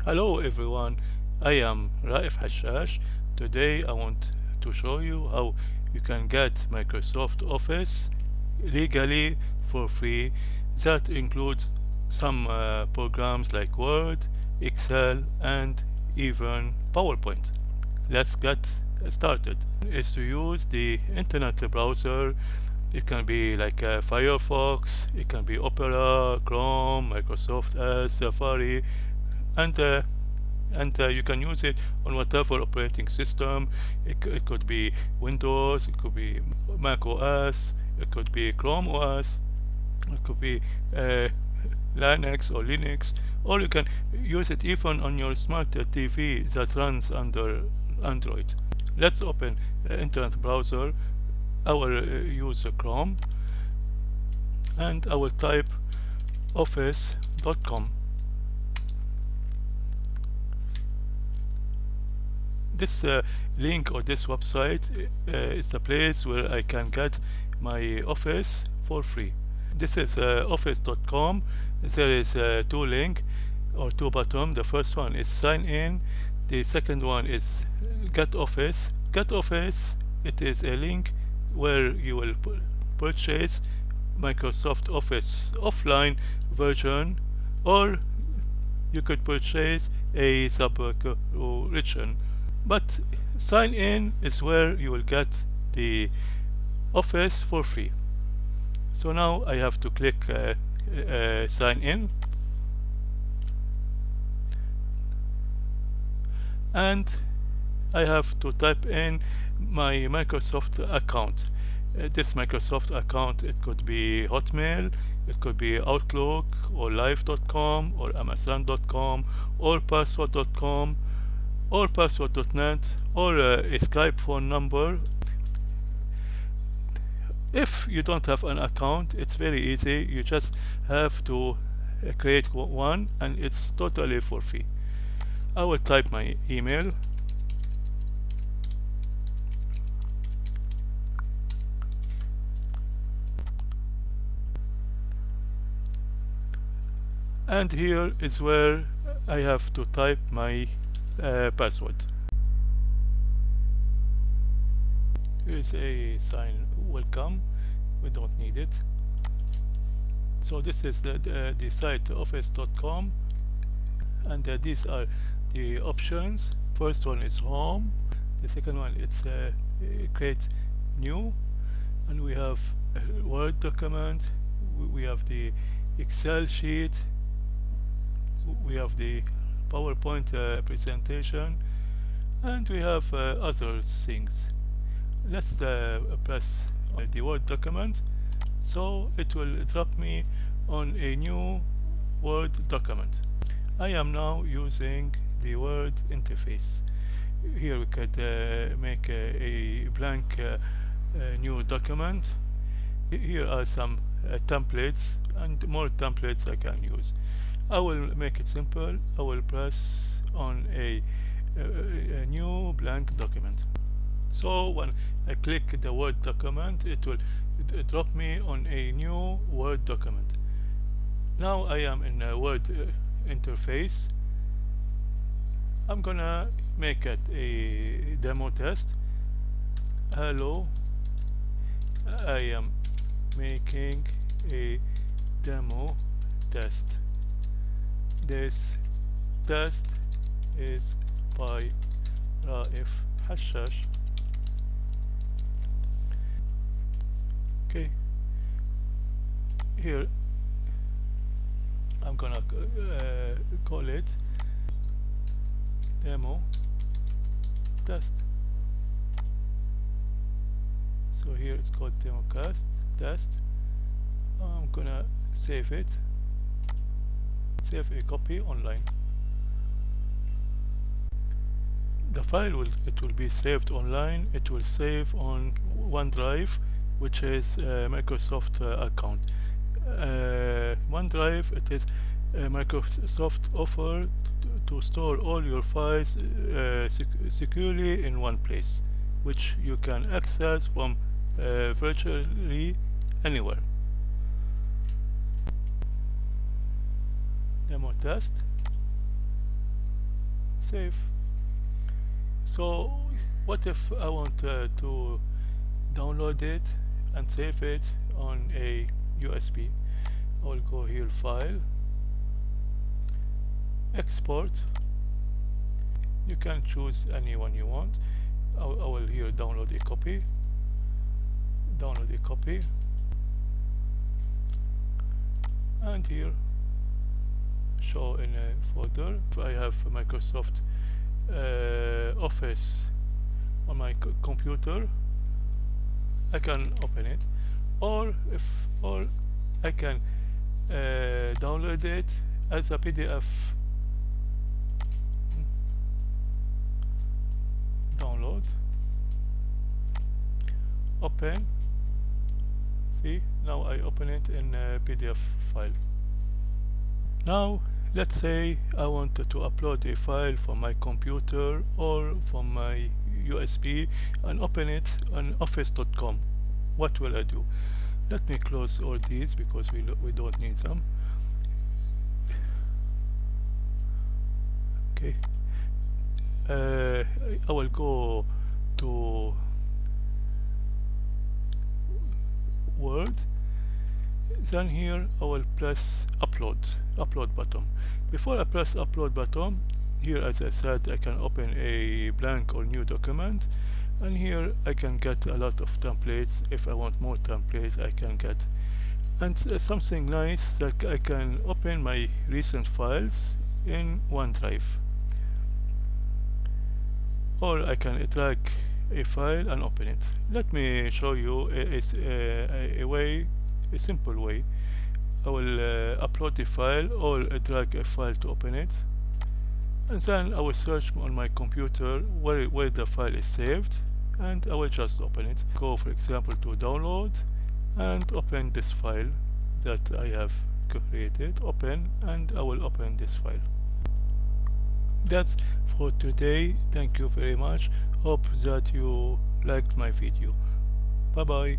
Hello everyone, I am Raif Hashash. Today I want to show you how you can get Microsoft Office legally for free. That includes some programs like Word, Excel and even PowerPoint. Let's get started. Is to use the internet browser. It can be like Firefox, it can be Opera, Chrome, Microsoft Edge, Safari, and you can use it on whatever operating system. It could be Windows, it could be Mac OS, it could be Chrome OS, it could be uh, Linux or Linux, or you can use it even on your smart TV that runs under Android. Let's open internet browser. I will use Chrome and I will type office.com. This link or this website is the place where I can get my Office for free. This is office.com. There is two link or two button. The first one is sign in. The second one is get Office. Get Office, it is a link where you will purchase Microsoft Office offline version, or you could purchase a subscription. But sign in is where you will get the Office for free. So now I have to click sign in, and I have to type in my Microsoft account. This Microsoft account, it could be Hotmail, it could be Outlook or Live.com or Amazon.com or Password.com or Password.net or a Skype phone number. If you don't have an account, it's very easy. You just have to create one, and it's totally for free. I will type my email. And here is where I have to type my password. Here is a sign welcome. We don't need it. So this is the site office.com, and these are the options. First one is home. The second one it's create new, and we have a Word document. We have the Excel sheet. We have the PowerPoint presentation, and we have other things. Let's press the Word document, so it will drop me on a new Word document. I am now using the Word interface. Here we could make a blank new document. Here are some templates, and more templates I can use. I will make it simple. I will press on a new blank document. So when I click the Word document, it will drop me on a new Word document. Now I am in a Word interface. I'm gonna make it a demo test. Hello, I am making a demo test. This test is by Raif Hashash. Okay, here I'm gonna call it demo test. So here it's called demo test. I'm gonna save it. Save a copy online. The file will be saved online. It will save on OneDrive, which is a Microsoft account. OneDrive, it is Microsoft offer to store all your files securely in one place, which you can access from virtually anywhere. Demo test. save. So what if I want to download it and save it on a USB? I will go here, file, export. You can choose any one you want. I will here download a copy, and here show in a folder. If I have Microsoft Office on my computer, I can open it, or I can download it as a PDF. Download, open. See, now I open it in a PDF file. Now let's say I wanted to upload a file from my computer or from my USB and open it on office.com. What will I do? Let me close all these because we don't need them. Okay, I will go to Word, then here I will press upload button. Before I press upload button, here as I said, I can open a blank or new document, and here I can get a lot of templates. If I want more templates, I can get, and something nice that I can open my recent files in OneDrive, or I can drag a file and open it. Let me show you a simple way. I will upload the file or drag a file to open it, and then I will search on my computer where the file is saved, and I will just open it. Go for example to download and open this file that I have created. Open, and I will open this file. That's for today. Thank you very much. Hope that you liked my video. Bye bye.